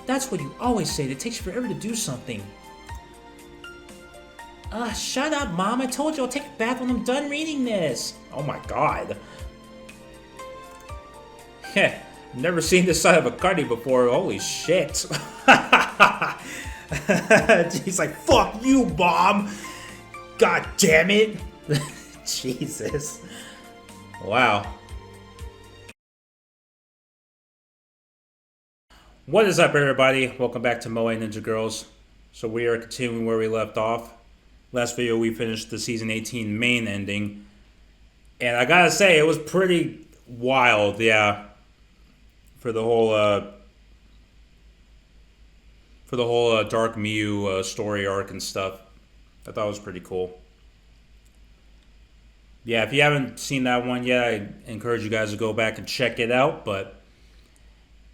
That's what you always say. It takes you forever to do something. Shut up, Mom. I told you I'll take a bath when I'm done reading this. Oh my god. Heh, never seen this side of a Cardi before. Holy shit. He's like, fuck you, Mom. God damn it. Jesus. Wow. What is up, everybody? Welcome back to Moe Ninja Girls. So we are continuing where we left off. Last video we finished the season 18 main ending. And I gotta say, it was pretty wild, yeah. For the whole Dark Miu story arc and stuff. I thought it was pretty cool. Yeah, if you haven't seen that one yet, I encourage you guys to go back and check it out. But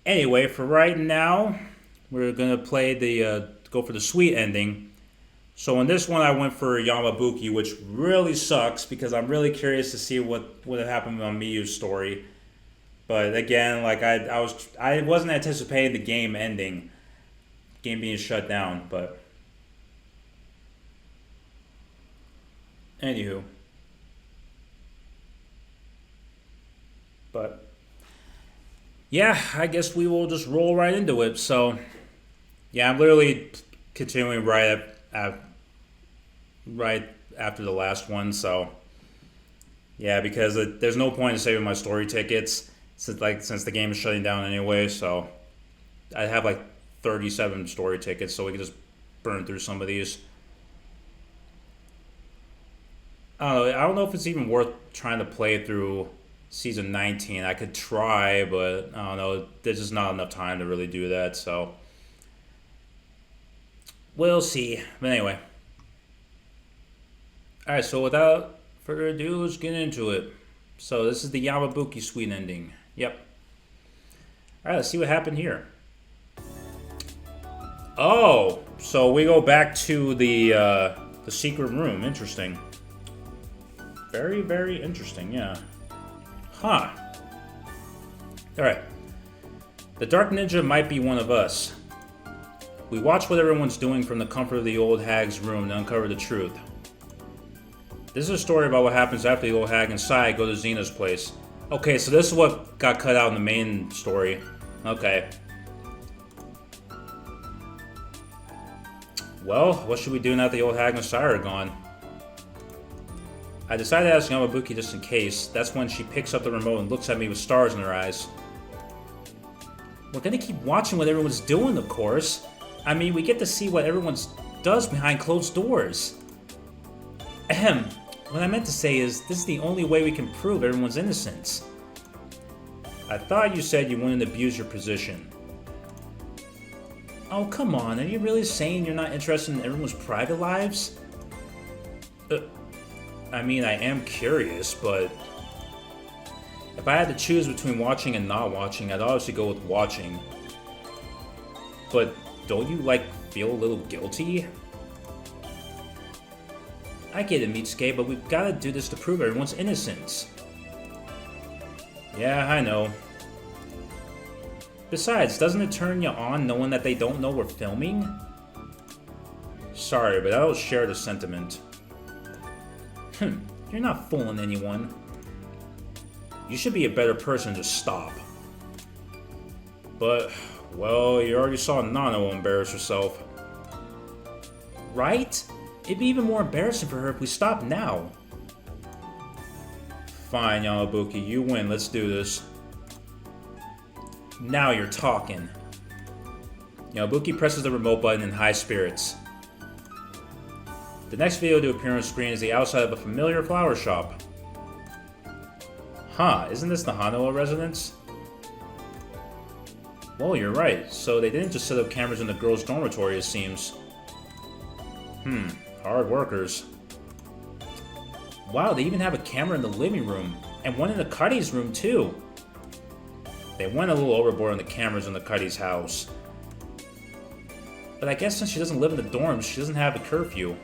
anyway, for right now, we're gonna play go for the sweet ending. So in this one, I went for Yamabuki, which really sucks because I'm really curious to see what had happened on Miu's story. But again, like I wasn't anticipating the game ending, game being shut down. But anywho. But yeah, I guess we will just roll right into it. So yeah, I'm literally continuing right after the last one. So yeah, because there's no point in saving my story tickets since the game is shutting down anyway. So I have like 37 story tickets, so we can just burn through some of these. I don't know if it's even worth trying to play through season 19. I could try, but I don't know. There's just not enough time to really do that, so we'll see. But anyway. Alright, so without further ado, let's get into it. So this is the Yamabuki sweet ending. Yep. Alright, let's see what happened here. Oh, so we go back to the secret room. Interesting. Very, very interesting, yeah. Huh. Alright. The Dark Ninja might be one of us. We watch what everyone's doing from the comfort of the old hag's room to uncover the truth. This is a story about what happens after the old hag and Sai go to Xena's place. Okay, so this is what got cut out in the main story. Okay. Well, what should we do now that the old hag and Sai are gone? I decided to ask Yamabuki just in case. That's when she picks up the remote and looks at me with stars in her eyes. We're gonna keep watching what everyone's doing, of course. I mean, we get to see what everyone does behind closed doors. Ahem. What I meant to say is, this is the only way we can prove everyone's innocence. I thought you said you wouldn't abuse your position. Oh, come on. Are you really saying you're not interested in everyone's private lives? I mean, I am curious, but if I had to choose between watching and not watching, I'd obviously go with watching. But don't you, feel a little guilty? I get it, Mitsuke, but we've got to do this to prove everyone's innocence. Yeah, I know. Besides, doesn't it turn you on knowing that they don't know we're filming? Sorry, but I don't share the sentiment. You're not fooling anyone. You should be a better person to stop. But, well, you already saw Nano embarrass herself. Right? It'd be even more embarrassing for her if we stopped now. Fine, Yamabuki, you win. Let's do this. Now you're talking. Yamabuki presses the remote button in high spirits. The next video to appear on screen is the outside of a familiar flower shop. Huh, isn't this the Hanoa residence? Well, you're right. So they didn't just set up cameras in the girls' dormitory, it seems. Hard workers. Wow, they even have a camera in the living room, and one in the Cuddy's room, too. They went a little overboard on the cameras in the Cuddy's house. But I guess since she doesn't live in the dorms, she doesn't have a curfew.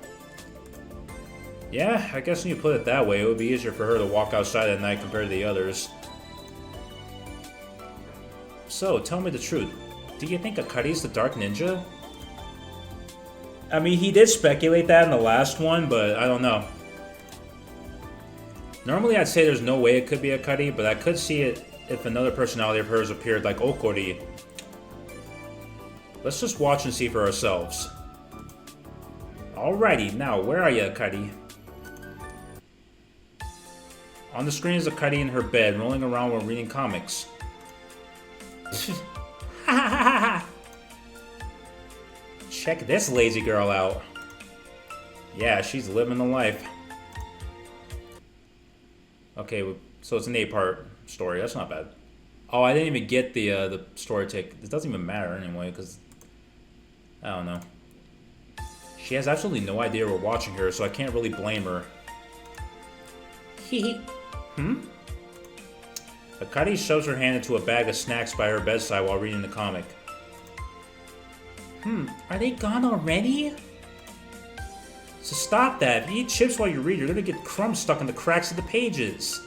Yeah, I guess when you put it that way, it would be easier for her to walk outside at night compared to the others. So, tell me the truth. do you think Akari's the Dark Ninja? I mean, he did speculate that in the last one, but I don't know. Normally, I'd say there's no way it could be Akari, but I could see it if another personality of hers appeared like Okori. Let's just watch and see for ourselves. Alrighty, now, where are you, Akari? On the screen is Akari in her bed, rolling around while reading comics. Check this lazy girl out. Yeah, she's living the life. Okay, so it's an 8-part story. That's not bad. Oh, I didn't even get the story take. It doesn't even matter anyway, because I don't know. She has absolutely no idea we're watching her, so I can't really blame her. Hee. Akari shoves her hand into a bag of snacks by her bedside while reading the comic. Are they gone already? So stop that. If you eat chips while you read, you're gonna get crumbs stuck in the cracks of the pages.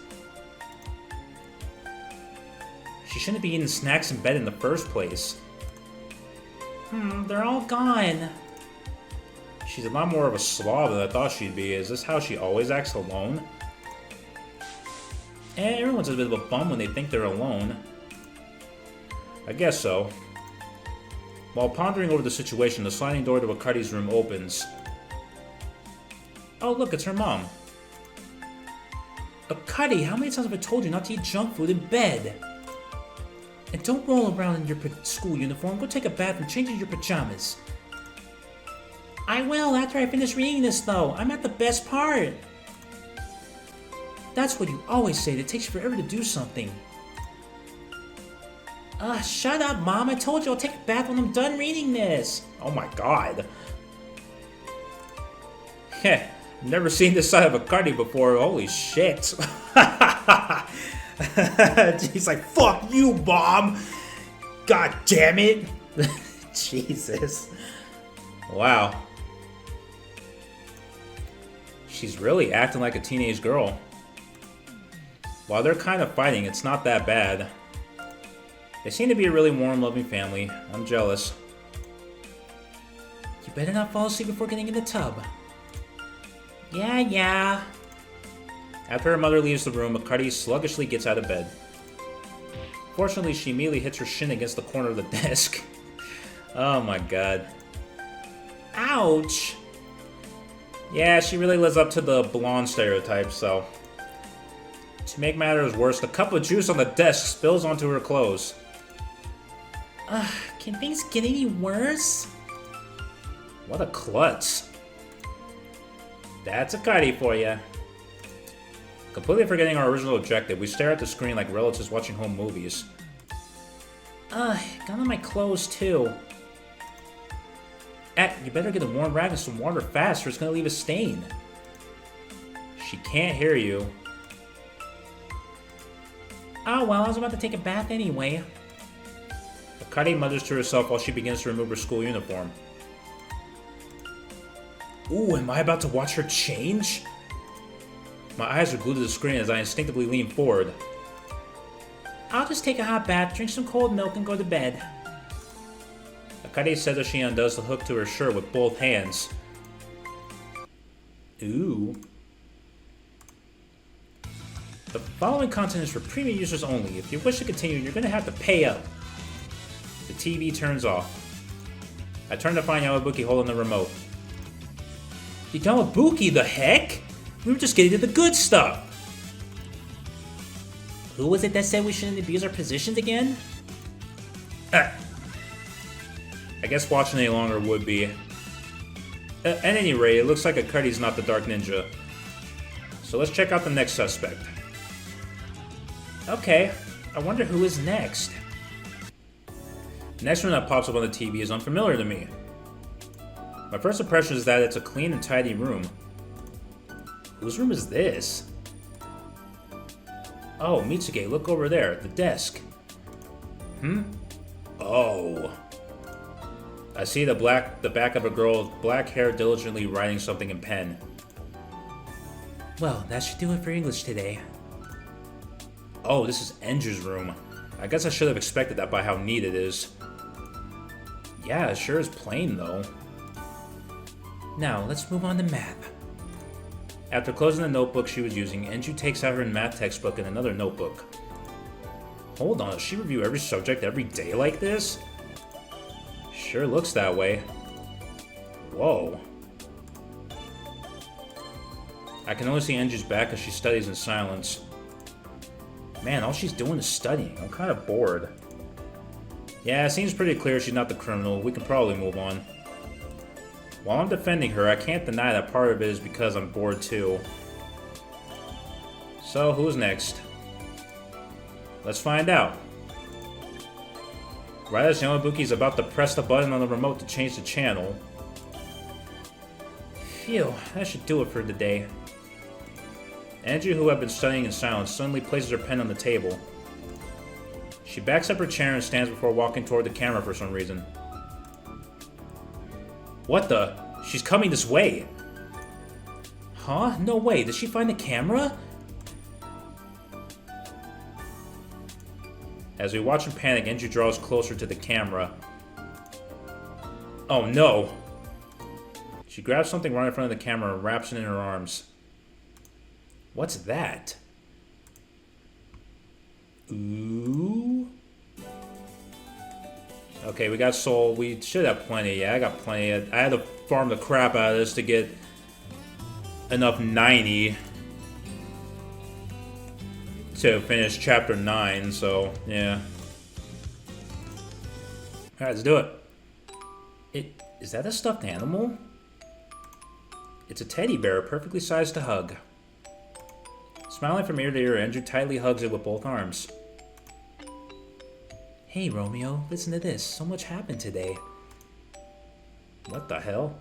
She shouldn't be eating snacks in bed in the first place. They're all gone. She's a lot more of a slob than I thought she'd be. Is this how she always acts alone? Everyone's a bit of a bum when they think they're alone. I guess so. While pondering over the situation, the sliding door to Akari's room opens. Oh, look, it's her mom. Akari, how many times have I told you not to eat junk food in bed? And don't roll around in your school uniform. Go take a bath and change into your pajamas. I will after I finish reading this, though. I'm at the best part. That's what you always say. It takes forever to do something. Shut up, Mom. I told you I'll take a bath when I'm done reading this. Oh my god. Heh. Never seen this side of Akari before. Holy shit. He's like, fuck you, Mom. God damn it. Jesus. Wow. She's really acting like a teenage girl. While they're kind of fighting, it's not that bad. They seem to be a really warm, loving family. I'm jealous. You better not fall asleep before getting in the tub. Yeah. After her mother leaves the room, Akari sluggishly gets out of bed. Fortunately, she immediately hits her shin against the corner of the desk. Oh my god. Ouch! Yeah, she really lives up to the blonde stereotype, so... To make matters worse, the cup of juice on the desk spills onto her clothes. Can things get any worse? What a klutz. That's Akari for ya. Completely forgetting our original objective, we stare at the screen like relatives watching home movies. Got on my clothes too. You better get a warm rag and some water fast or it's gonna leave a stain. She can't hear you. Oh well, I was about to take a bath anyway. Akari mutters to herself while she begins to remove her school uniform. Ooh, am I about to watch her change? My eyes are glued to the screen as I instinctively lean forward. I'll just take a hot bath, drink some cold milk, and go to bed. Akari says as she undoes the hook to her shirt with both hands. Ooh. The following content is for premium users only. If you wish to continue, you're going to have to pay up. The TV turns off. I turn to find Yamabuki holding the remote. Yamabuki, the heck? We were just getting to the good stuff. Who was it that said we shouldn't abuse our positions again? I guess watching any longer would be. At any rate, it looks like Akari's not the Dark Ninja. So let's check out the next suspect. Okay, I wonder who is next. The next one that pops up on the TV is unfamiliar to me. My first impression is that it's a clean and tidy room. Whose room is this? Oh, Mitsuge, look over there, the desk. Oh. I see the back of a girl with black hair diligently writing something in pen. Well, that should do it for English today. Oh, this is MNG's room. I guess I should have expected that by how neat it is. Yeah, it sure is plain, though. Now, let's move on to math. After closing the notebook she was using, Enju takes out her math textbook and another notebook. Hold on, does she review every subject every day like this? Sure looks that way. Whoa. I can only see Enju's back as she studies in silence. Man, all she's doing is studying. I'm kind of bored. Yeah, it seems pretty clear she's not the criminal. We can probably move on. While I'm defending her, I can't deny that part of it is because I'm bored too. So, who's next? Let's find out. Right as Yamabuki's about to press the button on the remote to change the channel. Phew, that should do it for today. Andrew, who had been studying in silence, suddenly places her pen on the table. She backs up her chair and stands before walking toward the camera for some reason. What the? She's coming this way! Huh? No way, did she find the camera? As we watch in panic, Andrew draws closer to the camera. Oh no! She grabs something right in front of the camera and wraps it in her arms. What's that? Ooh. Okay, we got soul. We should have plenty. Yeah, I got plenty. I had to farm the crap out of this to get enough 90 to finish chapter 9, so yeah. Alright, let's do it. Is that a stuffed animal? It's a teddy bear, perfectly sized to hug. Smiling from ear to ear, Andrew tightly hugs it with both arms. Hey, Romeo, listen to this. So much happened today. What the hell?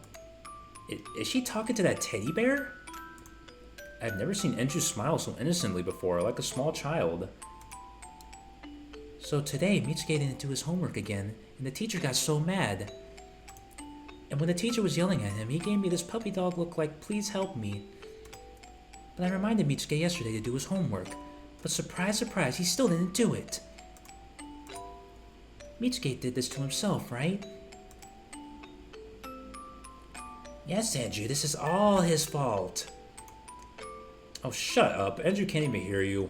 Is she talking to that teddy bear? I've never seen Andrew smile so innocently before, like a small child. So today, Mitsuke didn't do his homework again, and the teacher got so mad. And when the teacher was yelling at him, he gave me this puppy dog look like, please help me. But I reminded Mitsuke yesterday to do his homework. But surprise, surprise, he still didn't do it. Mitsuke did this to himself, right? Yes, Andrew, this is all his fault. Oh, shut up. Andrew can't even hear you.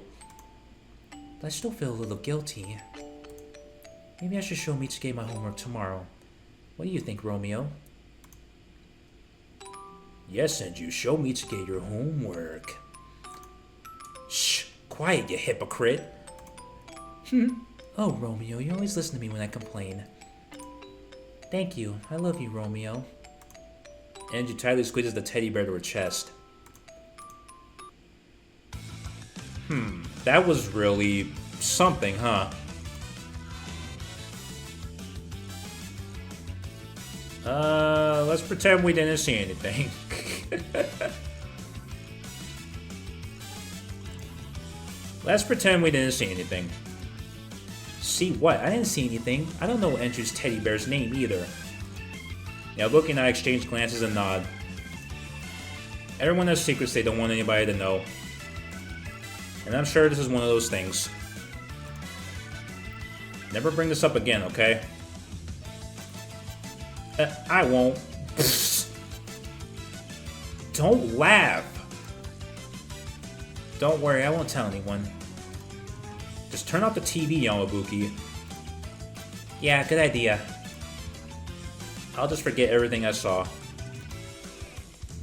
But I still feel a little guilty. Maybe I should show Mitsuke my homework tomorrow. What do you think, Romeo? Yes, Andrew, show Mitsuke your homework. Shh, quiet, you hypocrite. Oh, Romeo, you always listen to me when I complain. Thank you. I love you, Romeo. Andrew tightly squeezes the teddy bear to her chest. That was really something, huh? Let's pretend we didn't see anything. Let's pretend we didn't see anything. See what? I didn't see anything. I don't know Andrew's teddy bear's name either. Now, Yamabuki and I exchange glances and nod. Everyone has secrets they don't want anybody to know. And I'm sure this is one of those things. Never bring this up again, okay? I won't. Don't laugh. Don't worry, I won't tell anyone. Just turn off the TV, Yamabuki. Yeah, good idea. I'll just forget everything I saw.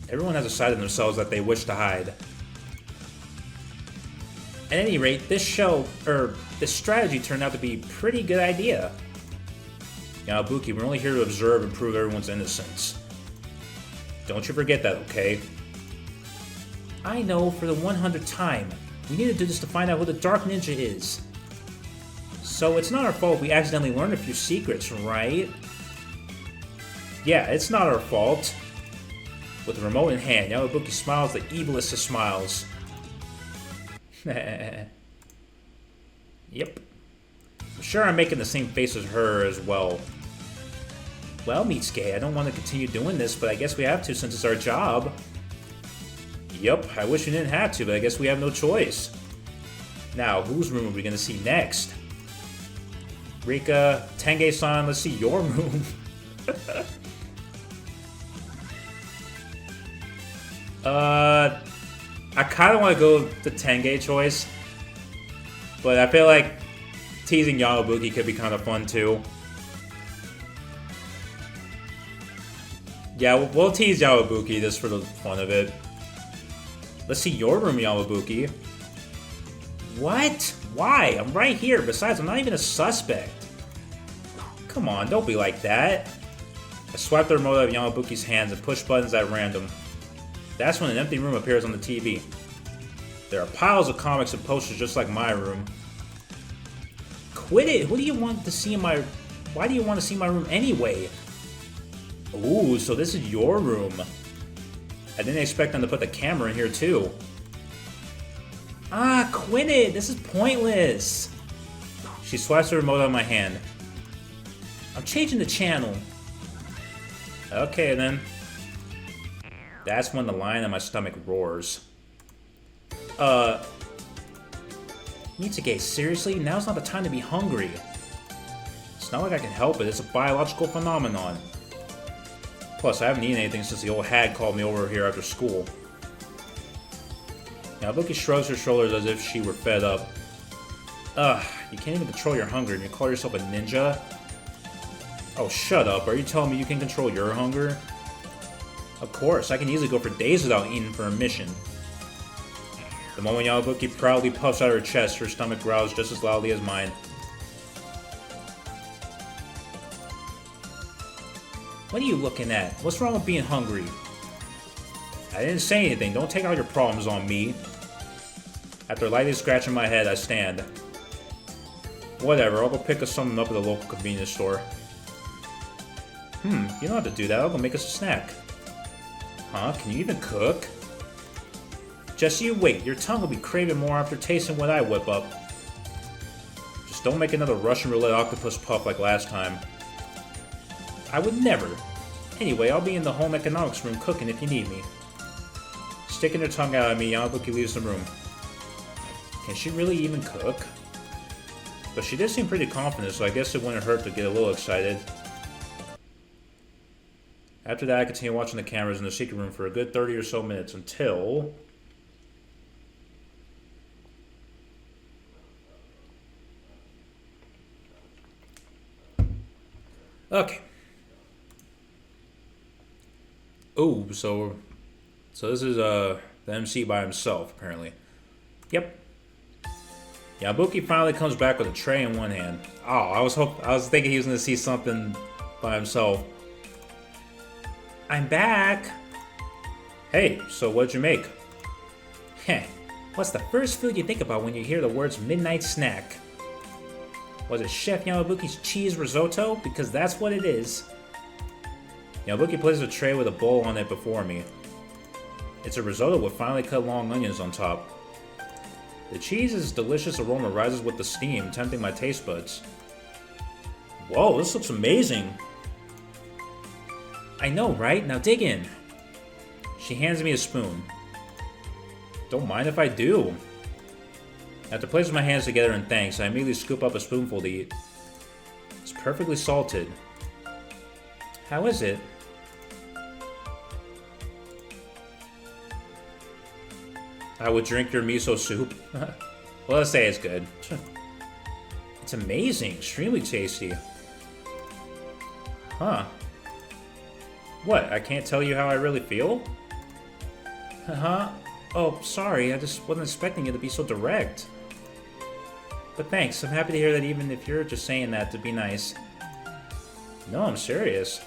Everyone has a side of themselves that they wish to hide. At any rate, this strategy turned out to be a pretty good idea. Yamabuki, we're only here to observe and prove everyone's innocence. Don't you forget that, okay? I know, for the 100th time. We need to do this to find out who the Dark Ninja is. So it's not our fault we accidentally learned a few secrets, right? Yeah, it's not our fault. With the remote in hand, Yamabuki smiles the evilest of smiles. Yep. I'm sure I'm making the same face as her as well. Well, Mitsuke, I don't want to continue doing this, but I guess we have to since it's our job. Yup, I wish we didn't have to, but I guess we have no choice. Now, whose room are we going to see next? Rika, Tenge-san, let's see your room. I kind of want to go with the Tenge choice, but I feel like teasing Yamabuki could be kind of fun too. Yeah, we'll tease Yamabuki just for the fun of it. Let's see your room, Yamabuki. What? Why? I'm right here. Besides, I'm not even a suspect. Come on, don't be like that. I swipe the remote out of Yamabuki's hands and push buttons at random. That's when an empty room appears on the TV. There are piles of comics and posters just like my room. Quit it! What do you want to see in my... Why do you want to see my room anyway? Ooh, so this is your room. I didn't expect them to put the camera in here too. Ah, quit it! This is pointless! She swipes the remote out of my hand. I'm changing the channel. Okay then. That's when the lion in my stomach roars. Mitsuge, seriously? Now's not the time to be hungry. It's not like I can help it, it's a biological phenomenon. Plus, I haven't eaten anything since the old hag called me over here after school. Yamabuki shrugs her shoulders as if she were fed up. Ugh, you can't even control your hunger and you call yourself a ninja? Oh, shut up. Are you telling me you can control your hunger? Of course, I can easily go for days without eating for a mission. The moment Yamabuki proudly puffs out her chest, her stomach growls just as loudly as mine. What are you looking at? What's wrong with being hungry? I didn't say anything. Don't take out your problems on me. After lightly scratching my head, I stand. Whatever, I'll go pick us something up at the local convenience store. You don't have to do that. I'll go make us a snack. Huh? Can you even cook? Just you wait. Your tongue will be craving more after tasting what I whip up. Just don't make another Russian roulette octopus puff like last time. I would never. Anyway, I'll be in the home economics room cooking if you need me. Sticking her tongue out at me, Yamabuki leaves the room. Can she really even cook? But she did seem pretty confident, so I guess it wouldn't hurt to get a little excited. After that, I continued watching the cameras in the secret room for a good 30 or so minutes until... Okay. Oh, so this is the MC by himself, apparently. Yep. Yamabuki finally comes back with a tray in one hand. Oh, I was thinking he was gonna see something by himself. I'm back. Hey, so what'd you make? Heh. What's the first food you think about when you hear the words midnight snack? Was it Chef Yamabuki's cheese risotto? Because that's what it is. Yamabuki places a tray with a bowl on it before me. It's a risotto with finely cut long onions on top. The cheese's delicious aroma rises with the steam, tempting my taste buds. Whoa, this looks amazing! I know, right? Now dig in. She hands me a spoon. Don't mind if I do. After placing my hands together in thanks, I immediately scoop up a spoonful to eat. It's perfectly salted. How is it? I would drink your miso soup. Well, let's say it's good. It's amazing. Extremely tasty. Huh. What? I can't tell you how I really feel? Huh? Oh, sorry. I just wasn't expecting you to be so direct. But thanks. I'm happy to hear that even if you're just saying that to be nice. No, I'm serious.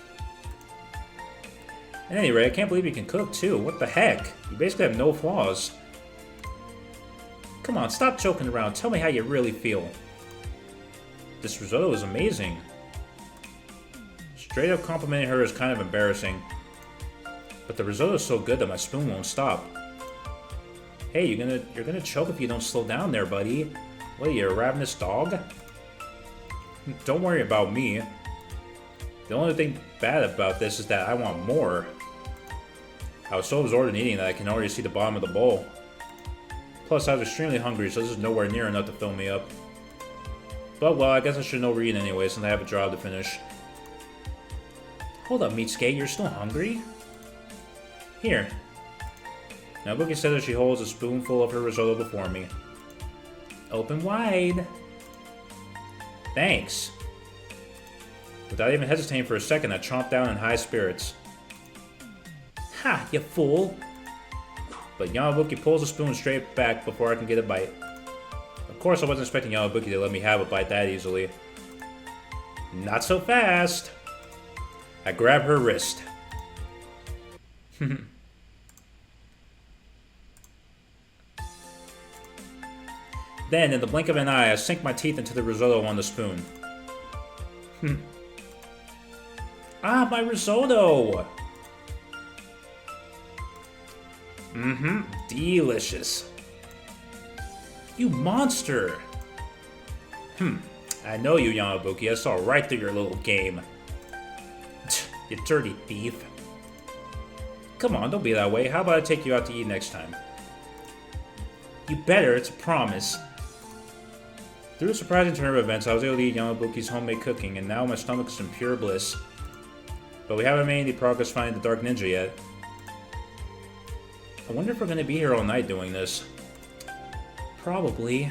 At any rate, I can't believe you can cook, too. What the heck? You basically have no flaws. Come on, stop joking around. Tell me how you really feel. This risotto is amazing. Straight up complimenting her is kind of embarrassing. But the risotto is so good that my spoon won't stop. Hey, you're gonna choke if you don't slow down there, buddy. What are you, a ravenous dog? Don't worry about me. The only thing bad about this is that I want more. I was so absorbed in eating that I can already see the bottom of the bowl. Plus, I was extremely hungry, so this is nowhere near enough to fill me up. But, well, I guess I should overeat anyway, since I have a job to finish. Hold up, Mitsuke, you're still hungry? Here. Yamabuki says as she holds a spoonful of her risotto before me. Open wide. Thanks. Without even hesitating for a second, I chomped down in high spirits. Ha, you fool. But Yamabuki pulls the spoon straight back before I can get a bite. Of course, I wasn't expecting Yamabuki to let me have a bite that easily. Not so fast! I grab her wrist. Then, in the blink of an eye, I sink my teeth into the risotto on the spoon. Ah, my risotto! Delicious. You monster! I know you, Yamabuki. I saw right through your little game. You dirty thief. Come on, don't be that way. How about I take you out to eat next time? You better, it's a promise. Through a surprising turn of events, I was able to eat Yamabuki's homemade cooking, and now my stomach is in pure bliss. But we haven't made any progress finding the Dark Ninja yet. I wonder if we're going to be here all night doing this. Probably.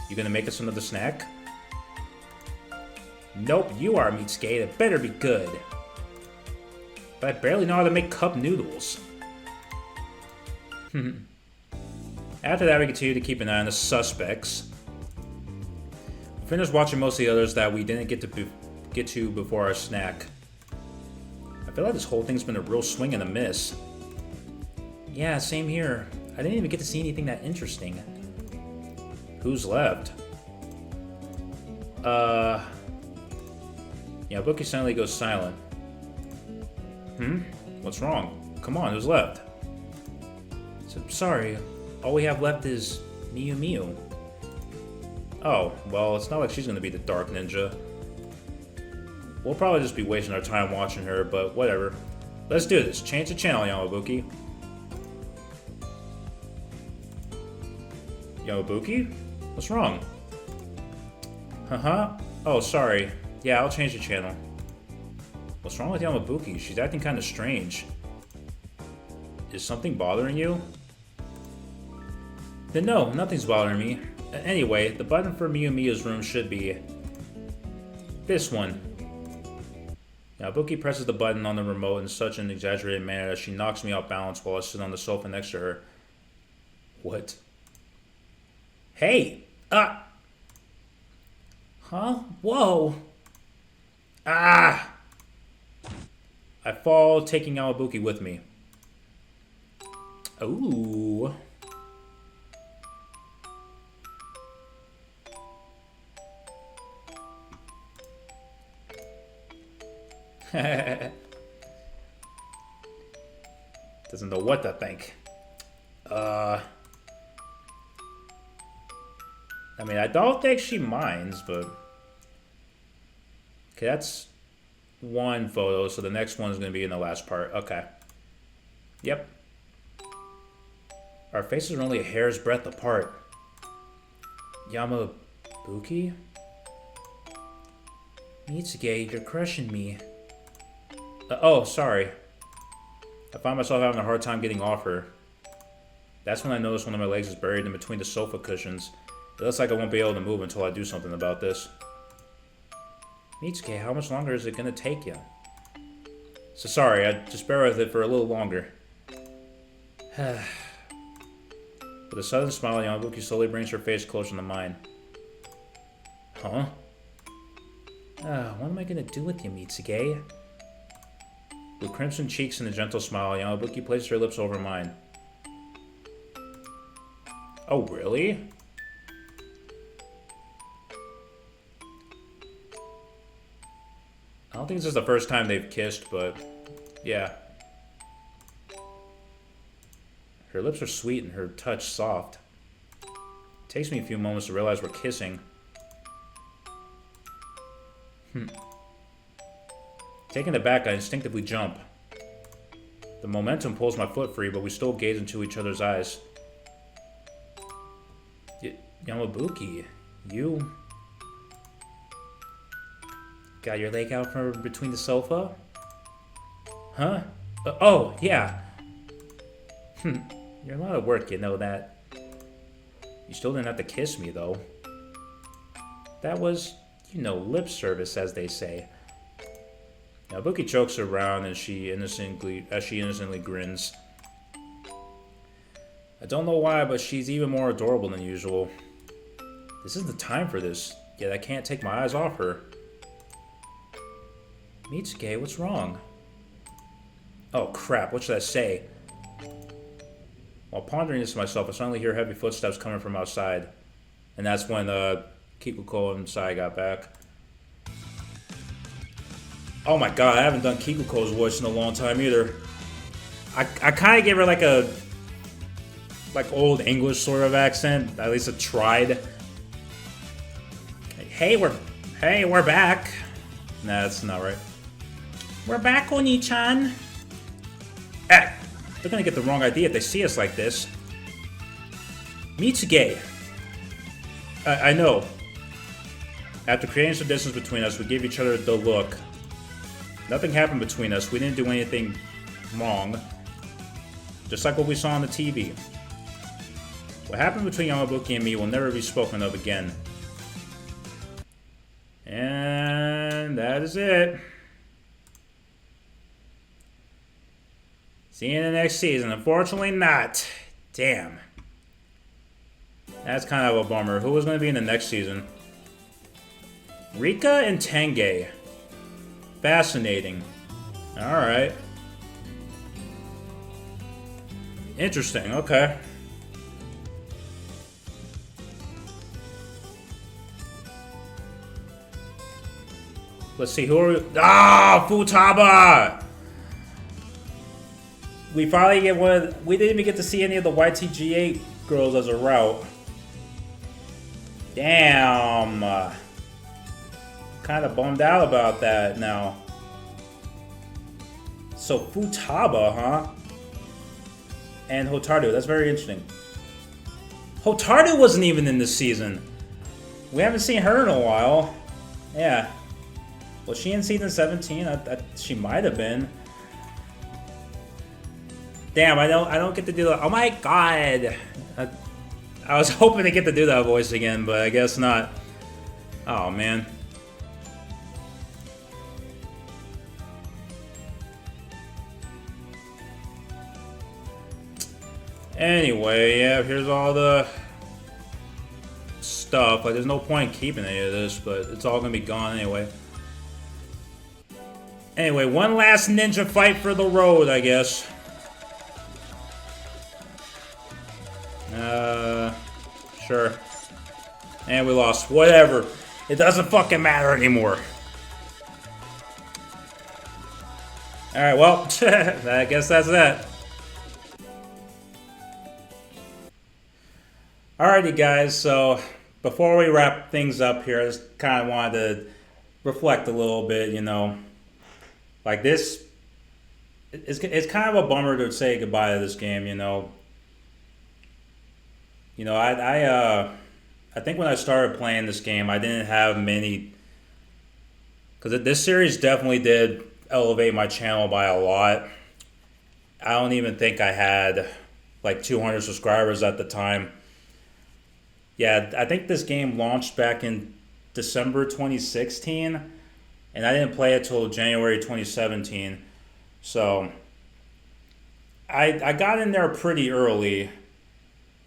You gonna make us another snack? Nope, you are, Mitsuke. It better be good. But I barely know how to make cup noodles. After that, we continue to keep an eye on the suspects. We finished watching most of the others that we didn't get to before our snack. I feel like this whole thing's been a real swing and a miss. Yeah, same here. I didn't even get to see anything that interesting. Who's left? Yamabuki suddenly goes silent. What's wrong? Come on, who's left? So, sorry, all we have left is Miyu Miyu. Oh, well, it's not like she's gonna be the Dark Ninja. We'll probably just be wasting our time watching her, but whatever. Let's do this. Change the channel, Yamabuki. Yamabuki? What's wrong? Oh, sorry. Yeah, I'll change the channel. What's wrong with Yamabuki? She's acting kind of strange. Is something bothering you? Then no, nothing's bothering me. Anyway, the button for Miyu Miyu's room should be this one. Yamabuki presses the button on the remote in such an exaggerated manner that she knocks me off balance while I sit on the sofa next to her. What? Hey! Ah! Huh? Whoa! Ah! I fall, taking Yamabuki with me. Ooh. Doesn't know what to think. I mean, I don't think she minds, but... Okay, that's one photo, so the next one is going to be in the last part. Okay. Yep. Our faces are only a hair's breadth apart. Yamabuki? Mitsuge, you're crushing me. Oh, sorry. I find myself having a hard time getting off her. That's when I notice one of my legs is buried in between the sofa cushions. It looks like I won't be able to move until I do something about this. Mitsuke, how much longer is it gonna take you? So sorry, I just bear with it for a little longer. With a sudden smile, Yamabuki slowly brings her face closer to mine. Huh? What am I gonna do with you, Mitsuge? With crimson cheeks and a gentle smile, Yamabuki places her lips over mine. Oh, really? I don't think this is the first time they've kissed, but yeah. Her lips are sweet and her touch soft. It takes me a few moments to realize we're kissing. Taken aback, I instinctively jump. The momentum pulls my foot free, but we still gaze into each other's eyes. Yamabuki, you... Got your leg out from between the sofa? Huh? Oh, yeah. You're a lot of work, you know that. You still didn't have to kiss me, though. That was, lip service, as they say. Now, Bookie chokes her around as she innocently grins. I don't know why, but she's even more adorable than usual. This isn't the time for this, yet I can't take my eyes off her. Mitsuke, what's wrong? Oh crap, what should I say? While pondering this to myself, I suddenly hear heavy footsteps coming from outside. And that's when Kikuko and Sai got back. Oh my god, I haven't done Kikuko's voice in a long time either. I kind of gave her like a old English sort of accent. At least I tried. Hey, we're back. Nah, that's not right. We're back, Oni-chan. They're gonna get the wrong idea if they see us like this. Mitsuge. I know. After creating some distance between us, we gave each other the look. Nothing happened between us. We didn't do anything wrong. Just like what we saw on the TV. What happened between Yamabuki and me will never be spoken of again. And that is it. See you in the next season. Unfortunately not. Damn. That's kind of a bummer. Who was going to be in the next season? Rika and Tenge. Fascinating. Alright. Interesting, okay. Let's see, who are we? Ah, Futaba! We finally get one. We didn't even get to see any of the YTG8 girls as a route. Damn. Kind of bummed out about that now. So Futaba, huh? And Hotaru. That's very interesting. Hotaru wasn't even in this season. We haven't seen her in a while. Yeah. Was she in season 17? She might have been. Damn, I don't get to do that. Oh my god! I was hoping to get to do that voice again, but I guess not. Oh man. Anyway, yeah, here's all the stuff. Like, there's no point in keeping any of this, but it's all gonna be gone anyway. Anyway, one last ninja fight for the road, I guess. Sure. And we lost. Whatever. It doesn't fucking matter anymore. Alright, well, I guess that's that. Alrighty, guys, so before we wrap things up here, I just kind of wanted to reflect a little bit, you know. Like this, it's kind of a bummer to say goodbye to this game, you know. You know, I think when I started playing this game, I didn't have many, because this series definitely did elevate my channel by a lot. I don't even think I had like 200 subscribers at the time. Yeah, I think this game launched back in December 2016, and I didn't play it till January 2017. So I got in there pretty early.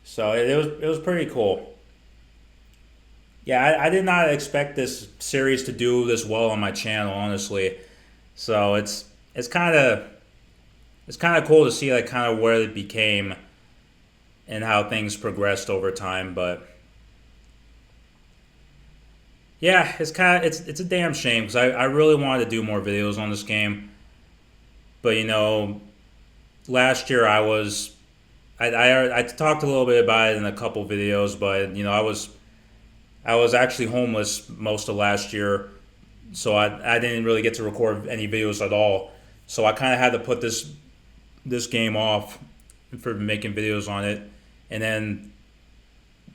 So it was pretty cool. Yeah, I did not expect this series to do this well on my channel, honestly. So it's kind of cool to see like kind of where it became and how things progressed over time. But yeah, it's a damn shame because I really wanted to do more videos on this game. But you know, last year I talked a little bit about it in a couple videos, but you know, I was actually homeless most of last year, so I didn't really get to record any videos at all. So I kind of had to put this game off for making videos on it, and then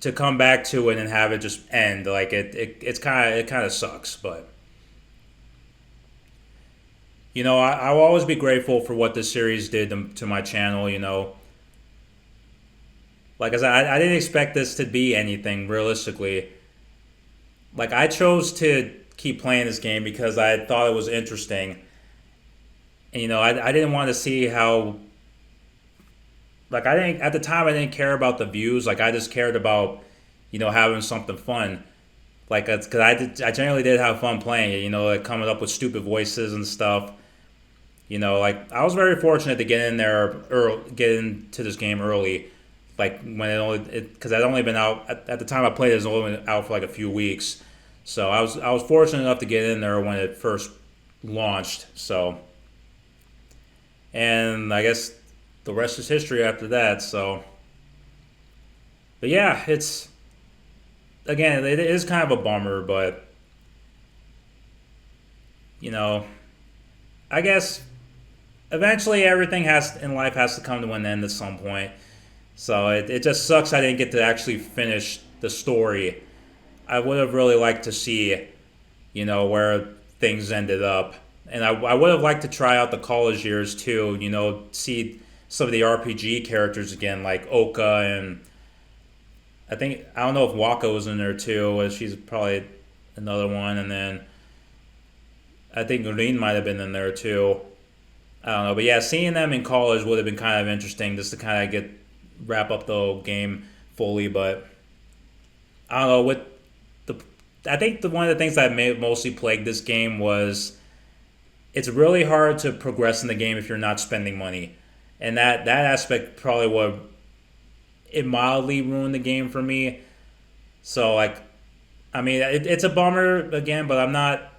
to come back to it and have it just end, like it kind of sucks, but I will always be grateful for what this series did to my channel. Like I said, I didn't expect this to be anything realistically. Like I chose to keep playing this game because I thought it was interesting, and I didn't want to see how. Like I didn't at the time I didn't care about the views. Like I just cared about having something fun. Like because I generally did have fun playing it. Like coming up with stupid voices and stuff. Like I was very fortunate to get in there or get into this game early. Like when because I'd only been out at the time I played it was only been out for like a few weeks. So I was fortunate enough to get in there when it first launched. So and I guess the rest is history after that. So, but yeah, it's again it is kind of a bummer, but you know I guess eventually everything has in life has to come to an end at some point. So it just sucks I didn't get to actually finish the story. I would have really liked to see, where things ended up. And I would have liked to try out the college years too, see some of the RPG characters again, like Oka and I don't know if Waka was in there too. She's probably another one. And then I think Green might have been in there too. I don't know. But yeah, seeing them in college would have been kind of interesting just to kind of wrap up the whole game fully. But I don't know. I think one of the things that mostly plagued this game was it's really hard to progress in the game if you're not spending money, and that aspect probably would it mildly ruined the game for me. So like, I mean, it's a bummer again, but I'm not.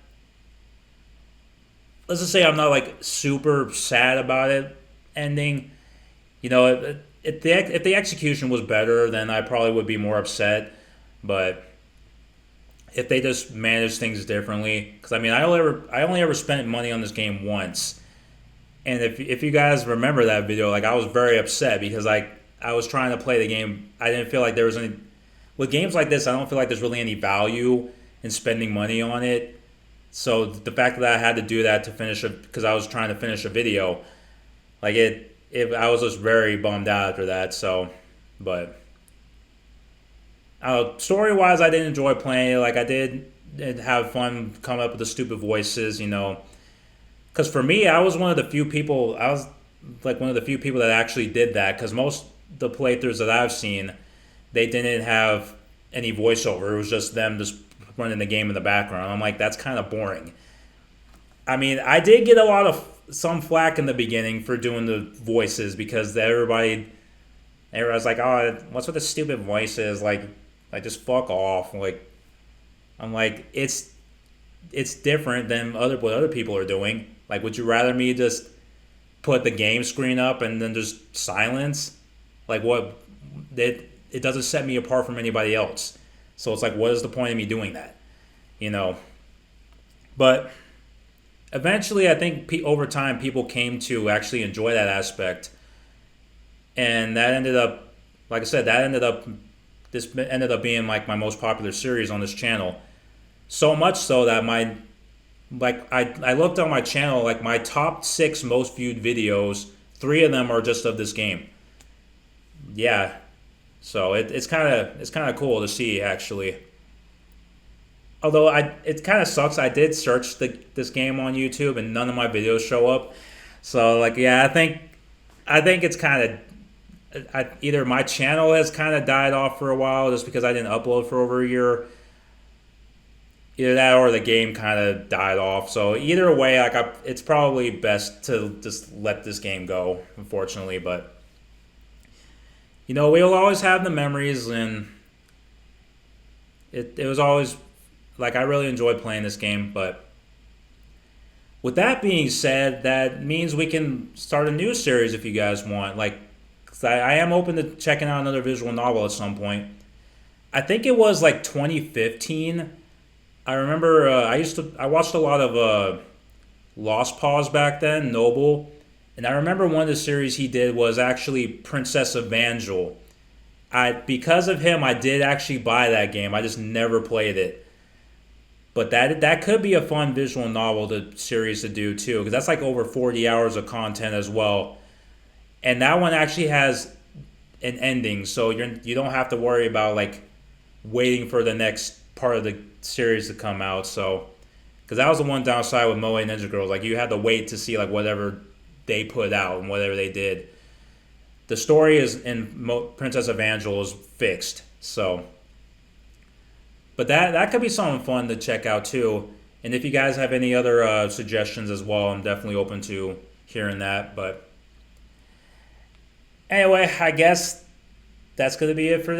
Let's just say I'm not like super sad about it ending. If the execution was better, then I probably would be more upset. But if they just manage things differently, because I mean, I only ever spent money on this game once, and if you guys remember that video, like I was very upset because I was trying to play the game. I didn't feel like there was any with games like this. I don't feel like there's really any value in spending money on it. So the fact that I had to do that to finish because I was trying to finish a video, like I was just very bummed out after that. So, but. Story wise, I did enjoy playing it. Like I did have fun coming up with the stupid voices, Because for me, I was one of the few people. I was like one of the few people that actually did that. Because most the playthroughs that I've seen, they didn't have any voiceover. It was just them just running the game in the background. I'm like, that's kind of boring. I mean, I did get some flack in the beginning for doing the voices because everybody's like, oh, what's with the stupid voices? Like just fuck off. Like, I'm like, it's different than what other people are doing. Like, would you rather me just put the game screen up and then just silence? Like, what? It doesn't set me apart from anybody else. So it's like, what is the point of me doing that? But eventually, I think over time, people came to actually enjoy that aspect. And that ended up, like I said, this ended up being like my most popular series on this channel. So much so that I looked on my channel, like my top 6 most viewed videos, 3 of them are just of this game. Yeah. So it's kind of cool to see actually. Although it kind of sucks. I did search this game on YouTube and none of my videos show up. So like yeah, I think it's kind of either my channel has kind of died off for a while just because I didn't upload for over a year. Either that or the game kind of died off. So either way, it's probably best to just let this game go, unfortunately. But we'll always have the memories, and it was always like I really enjoyed playing this game. But with that being said, that means we can start a new series if you guys want. Like, I am open to checking out another visual novel at some point. I think it was like 2015. I remember I watched a lot of Lost Paws back then, Noble, and I remember one of the series he did was actually Princess Evangel. Because of him, I did actually buy that game. I just never played it. But that could be a fun visual novel series to do too, because that's like over 40 hours of content as well. And that one actually has an ending, so you don't have to worry about like waiting for the next part of the series to come out. So, because that was the one downside with Moe Ninja Girls, like you had to wait to see like whatever they put out and whatever they did. The story is in Princess Evangel is fixed, so. But that could be something fun to check out too. And if you guys have any other suggestions as well, I'm definitely open to hearing that. But anyway, I guess that's gonna be it for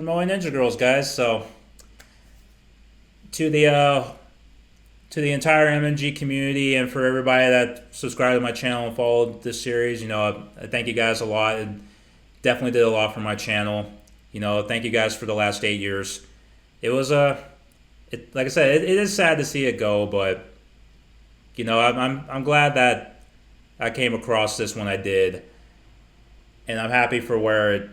Moe Ninja Girls, guys. So to the entire MNG community and for everybody that subscribed to my channel and followed this series, I thank you guys a lot. It definitely did a lot for my channel. Thank you guys for the last 8 years. It was like I said, it is sad to see it go, but I'm glad that I came across this when I did, and I'm happy for where it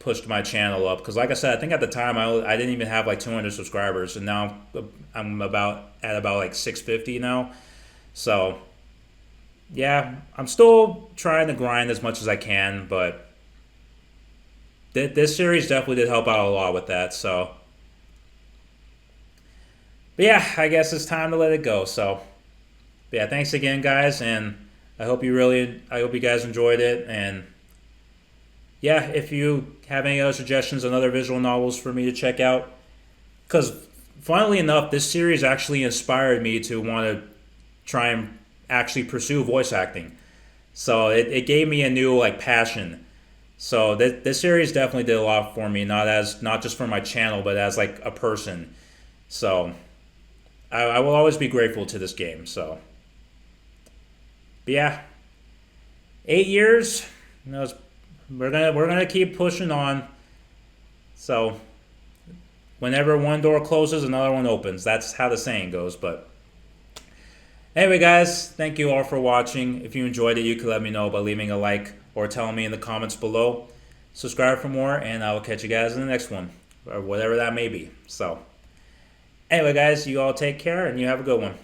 pushed my channel up. Because like I said, I think at the time I didn't even have like 200 subscribers, and now I'm at about like 650 now. So yeah, I'm still trying to grind as much as I can, but this series definitely did help out a lot with that. So. But yeah, I guess it's time to let it go. So, but yeah, thanks again, guys, and I hope you guys enjoyed it. And yeah, if you have any other suggestions on other visual novels for me to check out, because funnily enough, this series actually inspired me to want to try and actually pursue voice acting. So it gave me a new like passion. So this series definitely did a lot for me, not just for my channel, but as like a person. So. I will always be grateful to this game. So, but yeah, 8 years. We're gonna keep pushing on. So, whenever one door closes, another one opens. That's how the saying goes. But anyway, guys, thank you all for watching. If you enjoyed it, you can let me know by leaving a like or telling me in the comments below. Subscribe for more, and I will catch you guys in the next one, or whatever that may be. So. Anyway, guys, you all take care, and you have a good one.